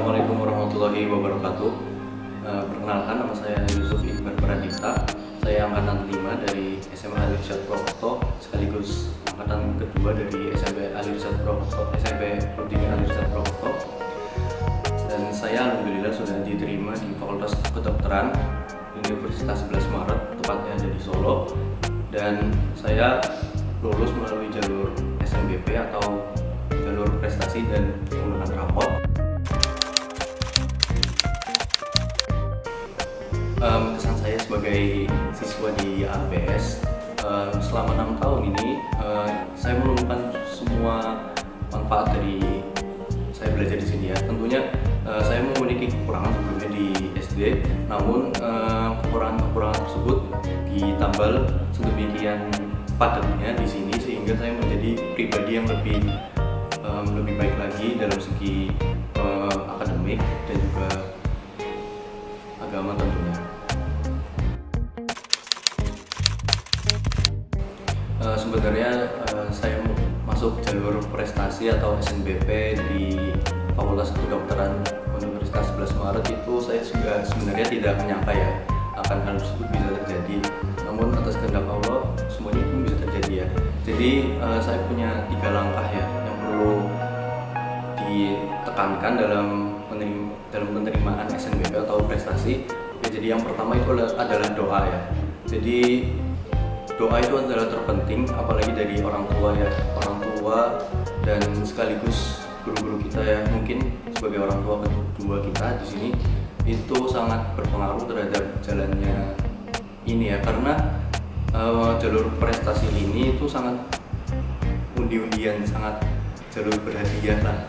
Assalamualaikum warahmatullahi wabarakatuh. Perkenalkan, nama saya Yusuf Iqbal Pradipta. Saya angkatan 5 dari SMA Alirsyad Purwokerto, sekaligus angkatan kedua dari SMP Alirsyad Purwokerto, SMP Rudingan Alirsyad Purwokerto. Dan saya alhamdulillah sudah diterima di Fakultas Kedokteran Universitas 11 Maret, tepatnya ada di Solo. Dan saya lulus melalui jalur SNBP atau jalur prestasi dan menggunakan rapot. Kesan saya sebagai siswa di APS selama 6 tahun ini, saya menemukan semua manfaat dari saya belajar di sini ya. Tentunya saya memiliki kekurangan sebelumnya di SD, namun kekurangan tersebut ditambal sedemikian padatnya di sini sehingga saya menjadi pribadi yang lebih baik lagi dalam segi akademik dan juga agama tentunya. Sebenarnya saya masuk jalur prestasi atau SNBP di Fakultas Kedokteran Universitas 11 Maret itu saya juga sebenarnya tidak menyangka ya akan hal tersebut bisa terjadi. Namun atas kehendak Allah semuanya pun bisa terjadi ya. Jadi saya punya 3 langkah ya yang perlu ditekankan dalam penerimaan SNBP atau prestasi. Oke, jadi yang pertama itu adalah doa ya. Jadi doa itu adalah terpenting, apalagi dari orang tua ya, orang tua dan sekaligus guru-guru kita ya. Mungkin sebagai orang tua kedua kita di sini itu sangat berpengaruh terhadap jalannya ini ya, karena jalur prestasi ini itu sangat undi-undian, sangat jalur berhadiah lah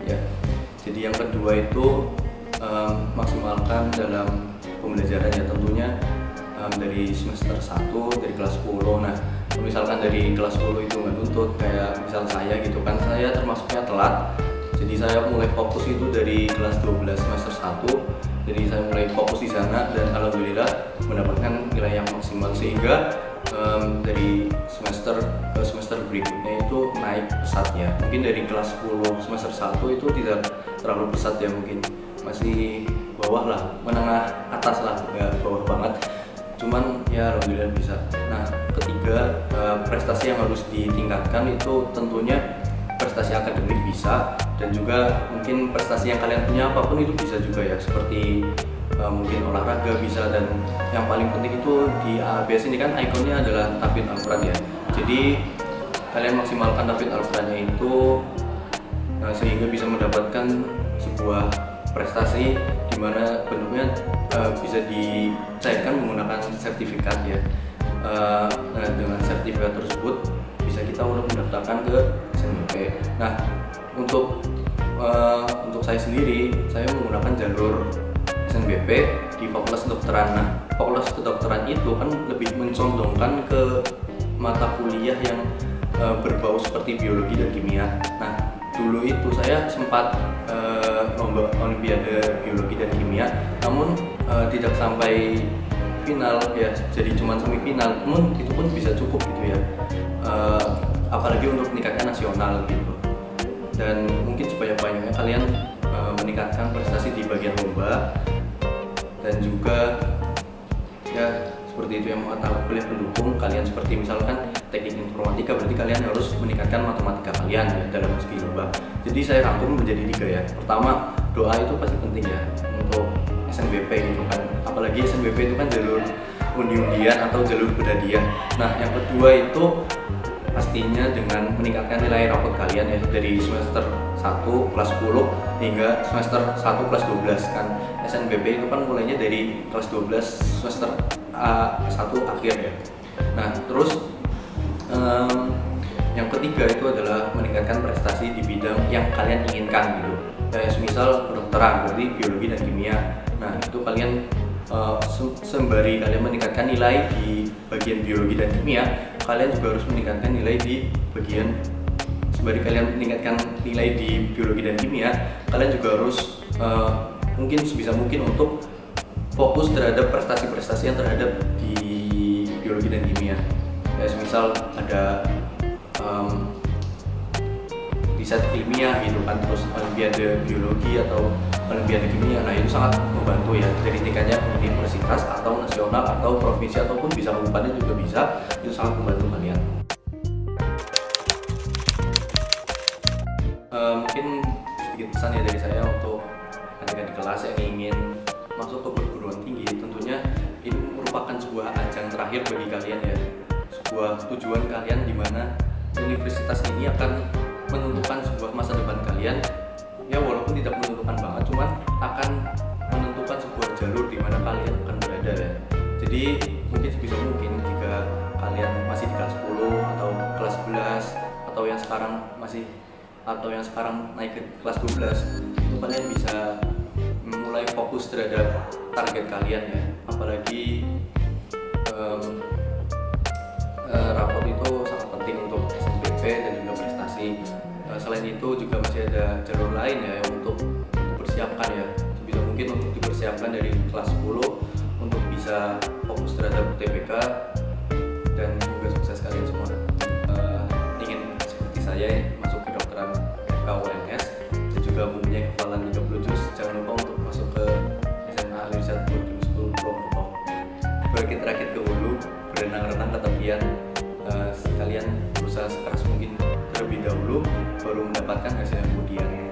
ya. Jadi yang kedua itu maksimalkan dalam pembelajaran ya, tentunya dari semester 1 dari kelas 10. Nah, misalkan dari kelas 10 itu nggak nuntut kayak misal saya gitu kan, saya termasuknya telat. Jadi saya mulai fokus itu dari kelas 12 semester 1. Jadi saya mulai fokus di sana dan alhamdulillah mendapatkan nilai yang maksimal sehingga dari semester ke semester berikutnya itu naik pesat ya. Mungkin dari kelas 10 semester 1 itu tidak terlalu pesat ya, mungkin masih bawah lah, menengah atas lah, nggak bawah banget. Cuman ya alhamdulillah bisa. Nah, ketiga, prestasi yang harus ditingkatkan itu tentunya prestasi akademik bisa, dan juga mungkin prestasi yang kalian punya apapun itu bisa juga ya, seperti mungkin olahraga bisa. Dan yang paling penting itu di ABS ini kan ikonnya adalah tahfidz Al-Quran ya. Jadi kalian maksimalkan tahfidz Al-Qurannya itu sehingga bisa mendapatkan sebuah prestasi di mana bentuknya bisa dicairkan menggunakan sertifikat ya. Nah, dengan sertifikat tersebut bisa kita mendaftarkan ke SNBP. Nah, untuk saya sendiri, saya menggunakan jalur SNBP di Fakultas Kedokteran. Nah, Fakultas Kedokteran itu kan lebih mencondongkan ke mata kuliah yang berbau seperti biologi dan kimia. Nah, dulu itu saya sempat lomba olimpiade biologi dan kimia, namun tidak sampai final ya, jadi cuma semifinal. Namun itu pun bisa cukup gitu ya, apalagi untuk meningkatkan nasional gitu. Dan mungkin sebanyak-banyaknya kalian meningkatkan prestasi di bagian lomba, dan juga ya seperti itu yang mata kuliah pendukung kalian, seperti misalkan teknik informatika, berarti kalian harus meningkatkan matematika kalian ya dalam segi lomba. Jadi saya rangkum menjadi 3 ya. Pertama, doa itu pasti penting ya untuk SNBP gitu kan, apalagi SNBP itu kan jalur undi-undian atau jalur berhadiah. Nah, yang kedua itu pastinya dengan meningkatkan nilai rapot kalian ya, dari semester 1 kelas 10 hingga semester 1 kelas 12 kan. SNBP itu kan mulainya dari kelas 12 semester 1 akhir ya. Nah, terus yang ketiga itu adalah meningkatkan prestasi di bidang yang kalian inginkan gitu. Kayak misal kedokteran, berarti biologi dan kimia. Nah, itu kalian sembari kalian meningkatkan nilai di bagian biologi dan kimia, kalian juga harus meningkatkan nilai di bagian sembari kalian meningkatkan nilai di biologi dan kimia, kalian juga harus mungkin sebisa mungkin untuk fokus terhadap prestasi-prestasi yang terhadap di biologi dan kimia. Ya, misal ada riset ilmiah gitu kan, terus olimpiade biologi atau Olimpiade Kimia. Nah, itu sangat membantu ya, dari tingkatnya universitas atau nasional atau provinsi ataupun bisa kabupaten juga bisa. Itu sangat membantu kalian. Mungkin sedikit pesan ya dari saya untuk adik-adik kelas yang ingin masuk ke perguruan tinggi. Tentunya ini merupakan sebuah ajang terakhir bagi kalian ya, sebuah tujuan kalian di mana universitas ini akan menentukan sebuah masa depan kalian ya, walaupun tidak menentukan banget, cuman akan menentukan sebuah jalur di mana kalian akan berada ya. Jadi mungkin sebisa mungkin jika kalian masih di kelas 10 atau kelas 11 atau yang sekarang naik ke kelas 12, itu kalian bisa mulai fokus terhadap target kalian ya. Apalagi raport itu sangat penting untuk SNBP dan juga prestasi. Selain itu juga masih ada jalur lain ya untuk dipersiapkan ya. Sebisa mungkin untuk dipersiapkan dari kelas 10 untuk bisa fokus terhadap UTBK, dan semoga sukses kalian semua. Ingin seperti saya masuk ke kedokteran FKUNS dan juga mempunyai kefalan 30 juz, jangan lupa untuk masuk ke SMA Al-Irsyad Boarding School Purwokerto. Berakit-rakit ke hulu, berenang-renang ke tepian, sekalian berusaha sekeras mungkin terlebih dahulu baru mendapatkan hasil yang kemudian.